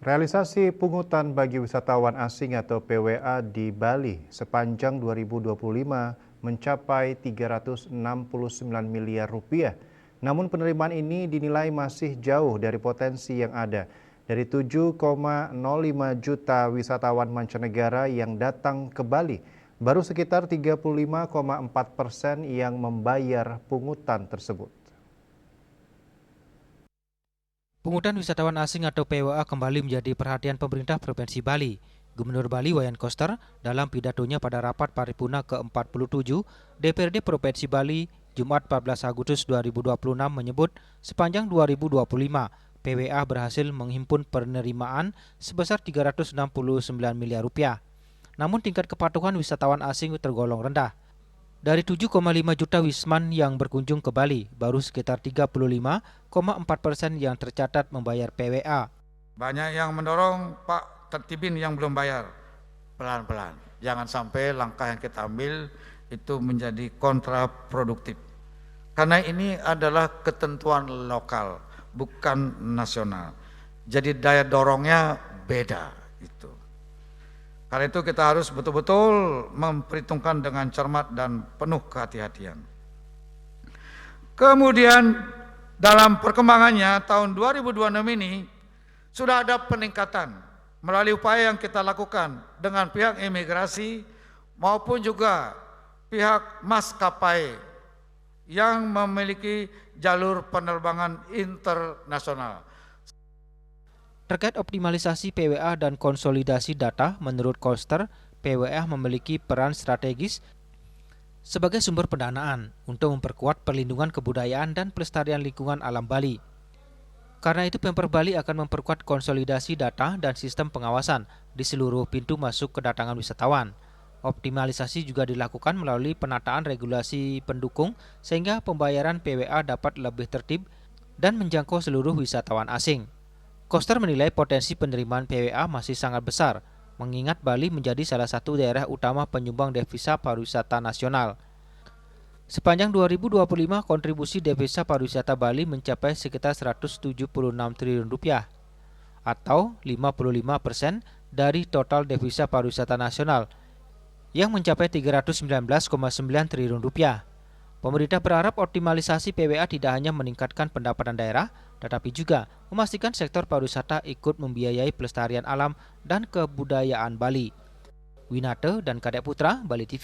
Realisasi pungutan bagi wisatawan asing atau PWA di Bali sepanjang 2025 mencapai 369 miliar rupiah. Namun penerimaan ini dinilai masih jauh dari potensi yang ada. Dari 7,05 juta wisatawan mancanegara yang datang ke Bali, baru sekitar 35,4% yang membayar pungutan tersebut. Pungutan wisatawan asing atau PWA kembali menjadi perhatian pemerintah Provinsi Bali. Gubernur Bali Wayan Koster dalam pidatonya pada rapat paripurna ke-47 DPRD Provinsi Bali Jumat 14 Agustus 2026 menyebut sepanjang 2025 PWA berhasil menghimpun penerimaan sebesar 369 miliar rupiah. Namun tingkat kepatuhan wisatawan asing tergolong rendah. Dari 7,5 juta wisman yang berkunjung ke Bali, baru sekitar 35,4% yang tercatat membayar PWA. Banyak yang mendorong Pak Tertibin yang belum bayar, pelan-pelan. Jangan sampai langkah yang kita ambil itu menjadi kontraproduktif. Karena ini adalah ketentuan lokal, bukan nasional. Jadi daya dorongnya beda itu. Karena itu kita harus betul-betul memperhitungkan dengan cermat dan penuh kehati-hatian. Kemudian dalam perkembangannya tahun 2026 ini sudah ada peningkatan melalui upaya yang kita lakukan dengan pihak imigrasi maupun juga pihak maskapai yang memiliki jalur penerbangan internasional. Terkait optimalisasi PWA dan konsolidasi data, menurut Koster, PWA memiliki peran strategis sebagai sumber pendanaan untuk memperkuat perlindungan kebudayaan dan pelestarian lingkungan alam Bali. Karena itu, Pemprov Bali akan memperkuat konsolidasi data dan sistem pengawasan di seluruh pintu masuk kedatangan wisatawan. Optimalisasi juga dilakukan melalui penataan regulasi pendukung sehingga pembayaran PWA dapat lebih tertib dan menjangkau seluruh wisatawan asing. Koster menilai potensi penerimaan PWA masih sangat besar, mengingat Bali menjadi salah satu daerah utama penyumbang devisa pariwisata nasional. Sepanjang 2025, kontribusi devisa pariwisata Bali mencapai sekitar 176 triliun rupiah, atau 55% dari total devisa pariwisata nasional, yang mencapai 319,9 triliun rupiah. Pemerintah berharap optimalisasi PWA tidak hanya meningkatkan pendapatan daerah, tetapi juga memastikan sektor pariwisata ikut membiayai pelestarian alam dan kebudayaan Bali. Winate dan Kadek Putra, Bali TV.